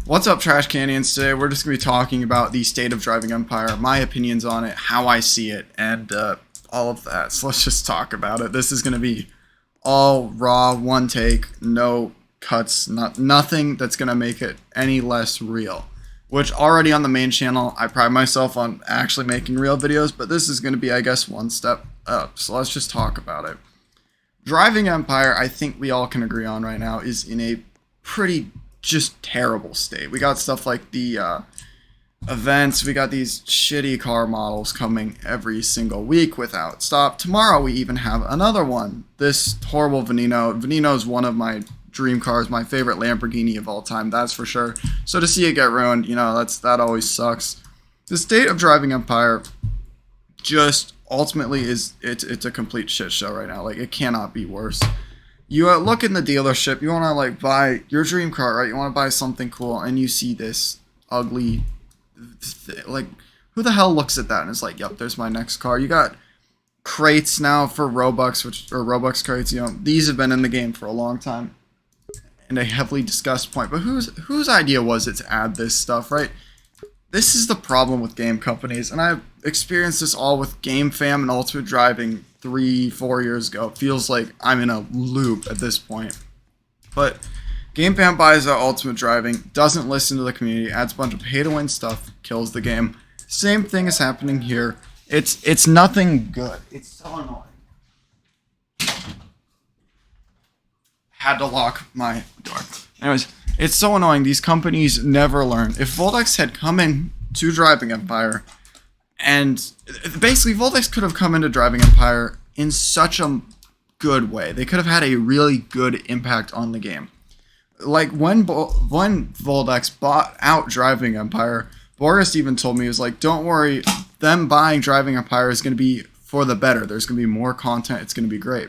What's up, Trash Canyons? Today we're just going to be talking about the state of Driving Empire, my opinions on it, how I see it, and all of that. So let's just talk about it. This is going to be all raw, one take, no cuts, nothing that's going to make it any less real. Which already on the main channel, I pride myself on actually making real videos, but this is going to be, I guess, one step up. So let's just talk about it. Driving Empire, I think we all can agree on right now, is in a pretty just terrible state. We got stuff like the events. We got these shitty car models coming every single week without stop. Tomorrow we even have another one. This horrible Veneno. Veneno is one of my dream cars, my favorite Lamborghini of all time, that's for sure. So to see it get ruined, you know, that always sucks. The state of Driving Empire just ultimately it's a complete shit show right now. Like, it cannot be worse. You look in the dealership, you want to like buy your dream car, right? You want to buy something cool, and you see this ugly, like, who the hell looks at that and is like, yep, there's my next car. You got crates now for Robux, or Robux crates, you know, these have been in the game for a long time, and a heavily discussed point, but whose idea was it to add this stuff, right? This is the problem with game companies, and I've experienced this all with Game Fam and Ultimate Driving 3-4 years ago. It feels like I'm in a loop at this point. But Game Fam buys out Ultimate Driving, doesn't listen to the community, adds a bunch of pay-to-win stuff, kills the game. Same thing is happening here. It's nothing good. It's so annoying. Had to lock my door. Anyways, it's so annoying. These companies never learn. If Voldex had come in to Driving Empire, and basically Voldex could have come into Driving Empire in such a good way. They could have had a really good impact on the game. Like when Voldex bought out Driving Empire, Boris even told me, he was like, don't worry, them buying Driving Empire is going to be for the better. There's going to be more content. It's going to be great.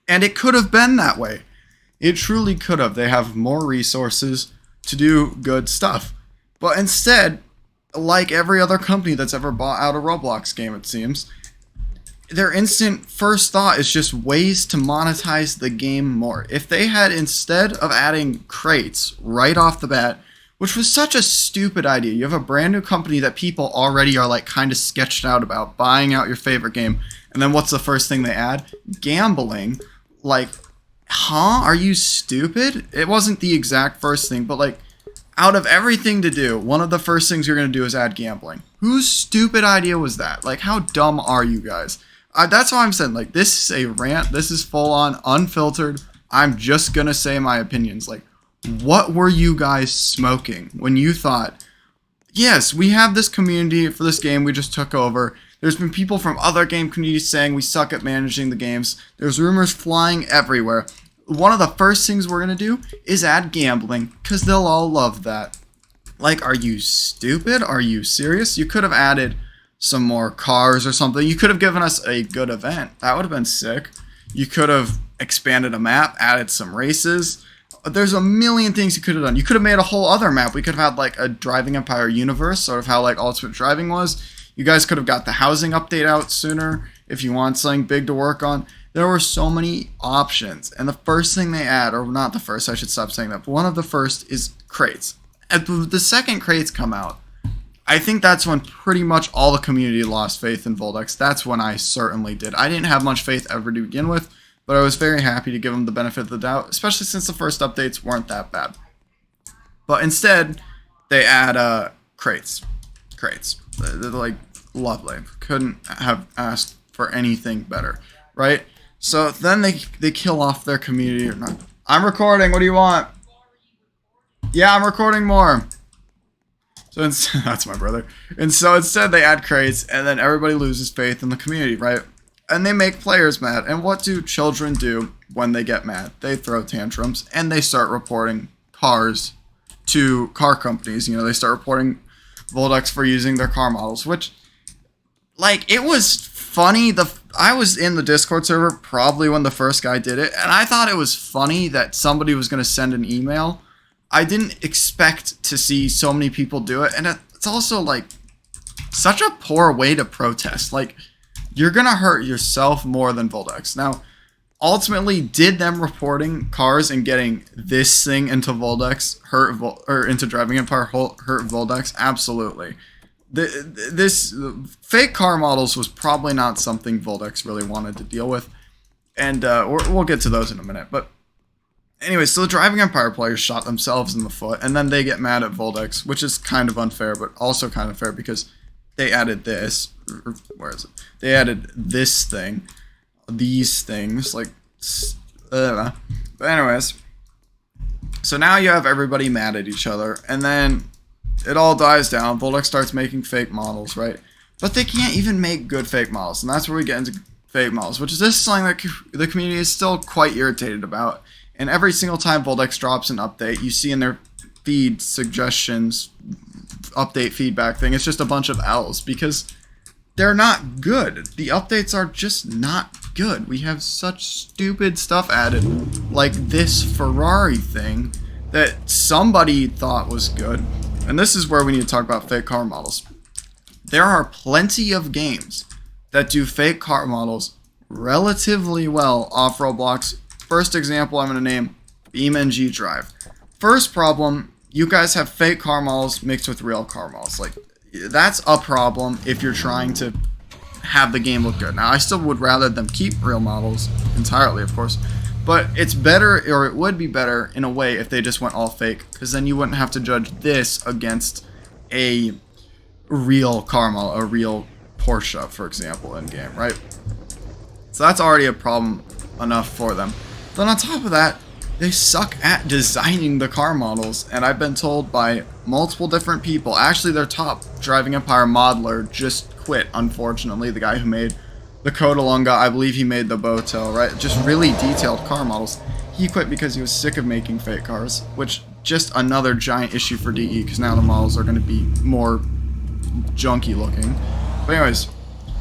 And it could have been that way. It truly could have. They have more resources to do good stuff. But instead, like every other company that's ever bought out a Roblox game, it seems, their instant first thought is just ways to monetize the game more. If they had, instead of adding crates right off the bat, which was such a stupid idea, you have a brand new company that people already are like kind of sketched out about, buying out your favorite game, and then what's the first thing they add? Gambling. Like, huh? Are you stupid? It wasn't the exact first thing, but like, out of everything to do, one of the first things you're going to do is add gambling. Whose stupid idea was that? Like, how dumb are you guys? That's why I'm saying, like, this is a rant. This is full on, unfiltered. I'm just going to say my opinions. Like, what were you guys smoking when you thought, yes, we have this community for this game we just took over. There's been people from other game communities saying we suck at managing the games. There's rumors flying everywhere. One of the first things we're going to do is add gambling, because they'll all love that. Like, are you stupid? Are you serious? You could have added some more cars or something. You could have given us a good event. That would have been sick. You could have expanded a map, added some races. There's a million things you could have done. You could have made a whole other map. We could have had like a Driving Empire universe, sort of how like Ultimate Driving was. You guys could have got the housing update out sooner if you want something big to work on. There were so many options. And the first thing they add, or not the first, I should stop saying that, but one of the first is crates. And the second crates come out, I think that's when pretty much all the community lost faith in Voldex. That's when I certainly did. I didn't have much faith ever to begin with, but I was very happy to give them the benefit of the doubt, especially since the first updates weren't that bad. But instead, they add crates. They're like, lovely. Couldn't have asked for anything better, right? So then they kill off their community or not. I'm recording. What do you want? Yeah, I'm recording more. So that's my brother. And so instead they add crates, and then everybody loses faith in the community, right? And they make players mad. And what do children do when they get mad? They throw tantrums, and they start reporting cars to car companies. You know, they start reporting Voldex for using their car models, which, like, it was funny. I was in the Discord server probably when the first guy did it, and I thought it was funny that somebody was going to send an email. I didn't expect to see so many people do it, and it's also, like, such a poor way to protest. Like, you're going to hurt yourself more than Voldex. Now, ultimately, did them reporting cars and getting this thing into Voldex or into Driving Empire hurt Voldex? Absolutely. This fake car models was probably not something Voldex really wanted to deal with, and we'll get to those in a minute. But anyway, so the Driving Empire players shot themselves in the foot, and then they get mad at Voldex, which is kind of unfair, but also kind of fair because they added this. Where is it? They added this thing. These things, like, but anyways, so now you have everybody mad at each other, and then it all dies down. Voldex starts making fake models, right? But they can't even make good fake models, and that's where we get into fake models, which is this something that the community is still quite irritated about. And every single time Voldex drops an update, you see in their feed suggestions, update feedback thing, it's just a bunch of L's because they're not good. The updates are just not good. We have such stupid stuff added, like this Ferrari thing that somebody thought was good. And this is where we need to talk about fake car models. There are plenty of games that do fake car models relatively well off Roblox. First example I'm going to name, BeamNG Drive. First problem, you guys have fake car models mixed with real car models. Like, that's a problem if you're trying to have the game look good. Now, I still would rather them keep real models entirely, of course, but it's better, or it would be better in a way if they just went all fake, because then you wouldn't have to judge this against a real car model, a real Porsche, for example, in game, right? So that's already a problem enough for them. Then on top of that, they suck at designing the car models, and I've been told by multiple different people, actually their top Driving Empire modeler just quit, unfortunately, the guy who made the Codalunga, I believe he made the Boattail, right? Just really detailed car models. He quit because he was sick of making fake cars, which just another giant issue for DE, because now the models are going to be more junky looking. But anyways,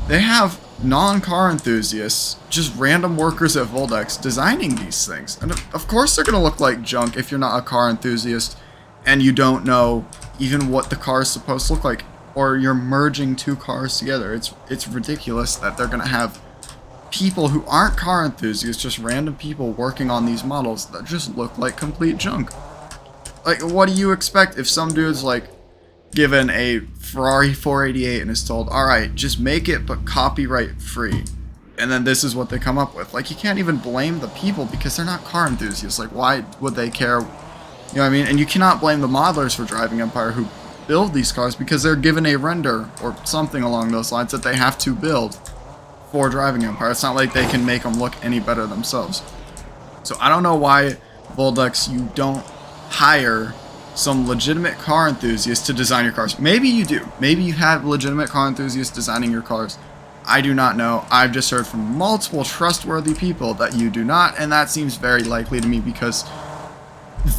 they have non-car enthusiasts, just random workers at Voldex, designing these things. And of course they're going to look like junk if you're not a car enthusiast and you don't know even what the car is supposed to look like, or you're merging two cars together. It's ridiculous that they're going to have people who aren't car enthusiasts, just random people working on these models that just look like complete junk. Like, what do you expect if some dude's like given a Ferrari 488 and is told, alright, just make it but copyright free, and then this is what they come up with? Like, you can't even blame the people because they're not car enthusiasts. Like, why would they care? You know what I mean? And you cannot blame the modelers for Driving Empire who build these cars because they're given a render or something along those lines that they have to build for Driving Empire. It's not like they can make them look any better themselves. So I don't know why, Voldex, you don't hire some legitimate car enthusiasts to design your cars. Maybe you do. Maybe you have legitimate car enthusiasts designing your cars. I do not know. I've just heard from multiple trustworthy people that you do not, and that seems very likely to me because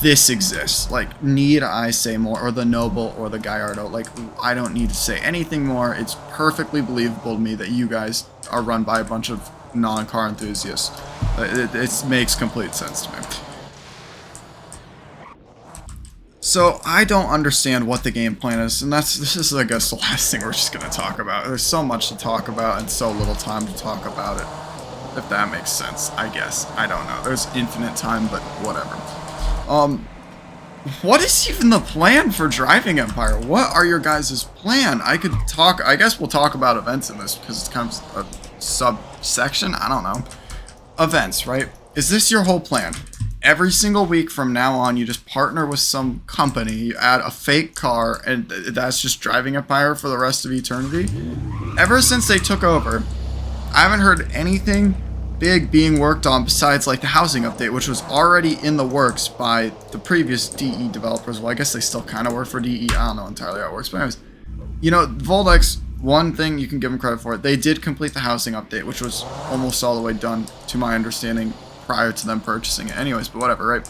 this exists. Like, need I say more? Or the Noble or the Gallardo. Like, I don't need to say anything more. It's perfectly believable to me that you guys are run by a bunch of non-car enthusiasts. It makes complete sense to me. So I don't understand what the game plan is, and this is, I guess, the last thing we're just going to talk about. There's so much to talk about and so little time to talk about it, if that makes sense, I guess. I don't know. There's infinite time, but whatever. What is even the plan for Driving Empire? What are your guys' plan? I guess we'll talk about events in this because it's kind of a subsection. I don't know. Events, right? Is this your whole plan? Every single week from now on, you just partner with some company, you add a fake car, and that's just Driving Empire for the rest of eternity? Ever since they took over, I haven't heard anything big being worked on besides like the housing update, which was already in the works by the previous DE developers. Well, I guess they still kind of work for DE. I don't know entirely how it works, but anyways, you know, Voldex, one thing you can give them credit for, they did complete the housing update, which was almost all the way done, to my understanding, prior to them purchasing it. Anyways, but whatever, right?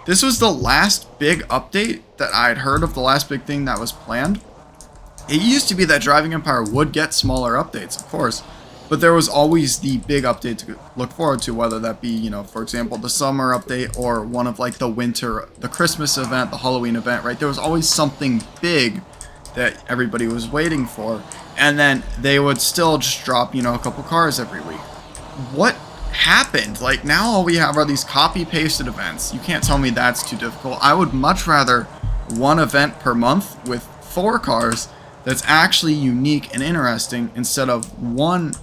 This was the last big update that I had heard of, the last big thing that was planned. It used to be that Driving Empire would get smaller updates, of course, but there was always the big update to look forward to, whether that be, you know, for example, the summer update or one of like the winter, the Christmas event, the Halloween event, right? There was always something big that everybody was waiting for, and then they would still just drop, you know, a couple cars every week. What happened. Like, now all we have are these copy-pasted events. You can't tell me that's too difficult. I would much rather one event per month with 4 cars that's actually unique and interesting instead of one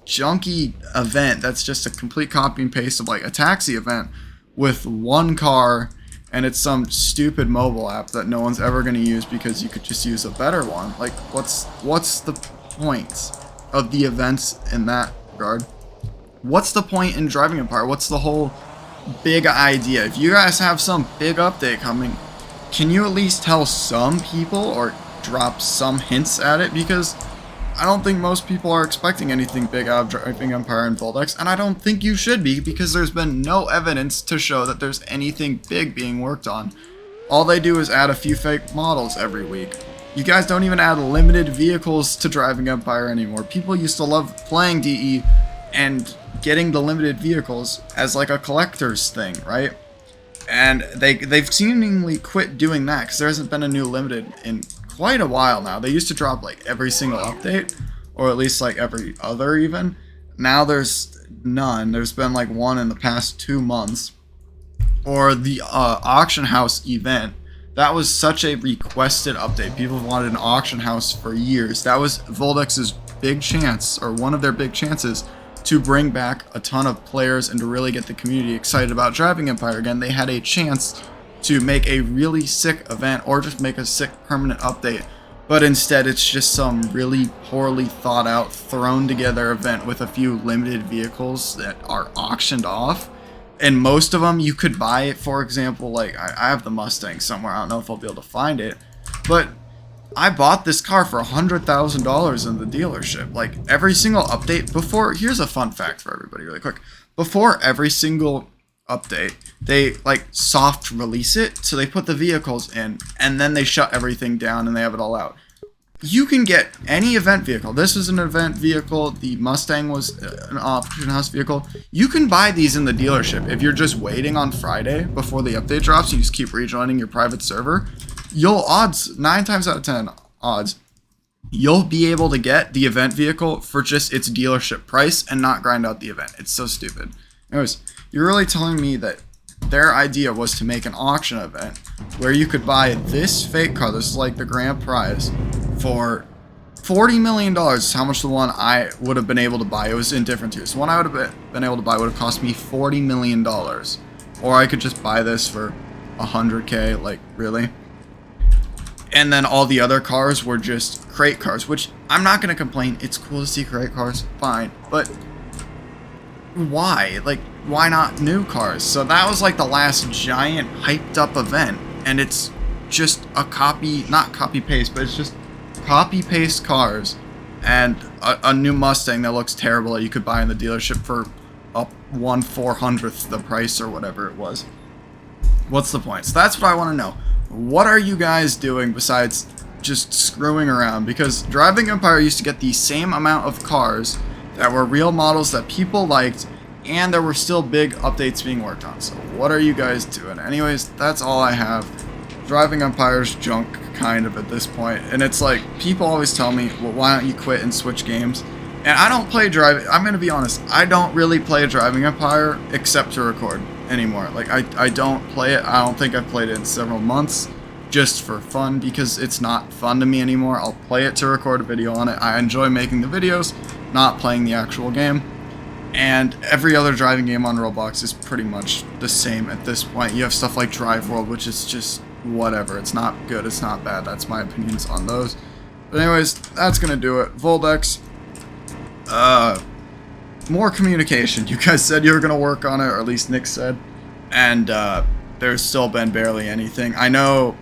junky event that's just a complete copy and paste of like a taxi event with 1 car, and it's some stupid mobile app that no one's ever going to use because you could just use a better one. Like, what's the point of the events in that regard? What's the point in Driving Empire? What's the whole big idea? If you guys have some big update coming, can you at least tell some people or drop some hints at it? Because I don't think most people are expecting anything big out of Driving Empire and Voldex, and I don't think you should be, because there's been no evidence to show that there's anything big being worked on. All they do is add a few fake models every week. You guys don't even add limited vehicles to Driving Empire anymore. People used to love playing DE and getting the limited vehicles as like a collector's thing, right? And they've seemingly quit doing that because there hasn't been a new limited in quite a while now. They used to drop like every single update, or at least like every other even. Now there's none. There's been like one in the past 2 months. Or the auction house event. That was such a requested update. People have wanted an auction house for years. That was Voldex's big chance, or one of their big chances, to bring back a ton of players and to really get the community excited about Driving Empire again. They had a chance to make a really sick event or just make a sick permanent update, but instead it's just some really poorly thought out, thrown together event with a few limited vehicles that are auctioned off. And most of them you could buy. For example, like I have the Mustang somewhere. I don't know if I'll be able to find it, but I bought this car for $100,000 in the dealership. Like, every single update before, here's a fun fact for everybody really quick. Before every single update, they like soft release it, so they put the vehicles in and then they shut everything down and they have it all out. You can get any event vehicle. This was an event vehicle. The Mustang was an auction house vehicle. You can buy these in the dealership. If you're just waiting on Friday before the update drops, you just keep rejoining your private server. You'll 9 times out of 10 odds, you'll be able to get the event vehicle for just its dealership price and not grind out the event. It's so stupid. Anyways, you're really telling me that their idea was to make an auction event where you could buy this fake car, this is like the grand prize, for $40 million. Is how much the one I would have been able to buy. It was in different tiers. The one I would have been able to buy would have cost me $40 million. Or I could just buy this for $100K, like, really? And then all the other cars were just crate cars, which I'm not going to complain. It's cool to see crate cars, fine. But why? Like, why not new cars? So that was like the last giant hyped up event. And it's just a copy, not copy paste, but it's just copy paste cars. And a new Mustang that looks terrible that you could buy in the dealership for a 1/400th the price or whatever it was. What's the point? So that's what I want to know. What are you guys doing besides just screwing around? Because Driving Empire used to get the same amount of cars that were real models that people liked, and there were still big updates being worked on. So what are you guys doing? Anyways, that's all I have. Driving Empire's junk, kind of, at this point. And it's like, people always tell me, well, why don't you quit and switch games? And I don't play Driving... I'm going to be honest. I don't really play Driving Empire except to record anymore. Like, I don't play it. I don't think I've played it in several months just for fun, because it's not fun to me anymore. I'll play it to record a video on it. I enjoy making the videos, not playing the actual game. And every other driving game on Roblox is pretty much the same at this point. You have stuff like Drive World, which is just whatever. It's not good. It's not bad. That's my opinions on those. But anyways, that's going to do it. Voldex. More communication. You guys said you were going to work on it, or at least Nick said. And there's still been barely anything. I know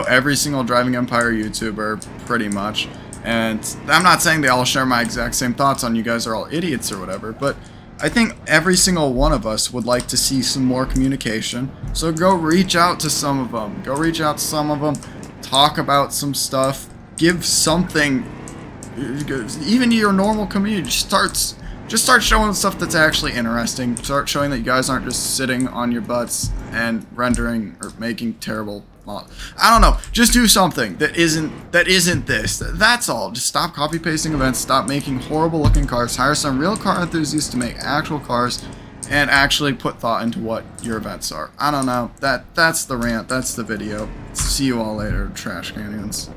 every single Driving Empire YouTuber, pretty much. And I'm not saying they all share my exact same thoughts on you guys are all idiots or whatever, but I think every single one of us would like to see some more communication. So go reach out to some of them. Go reach out to some of them. Talk about some stuff. Give something. Even your normal community starts just start showing stuff that's actually interesting. Start showing that you guys aren't just sitting on your butts and rendering or making terrible models. I don't know. Just do something that isn't this. That's all. Just stop copy pasting events. Stop making horrible looking cars. Hire some real car enthusiasts to make actual cars, and actually put thought into what your events are. I don't know. That's the rant. That's the video. See you all later, Trash Canyons.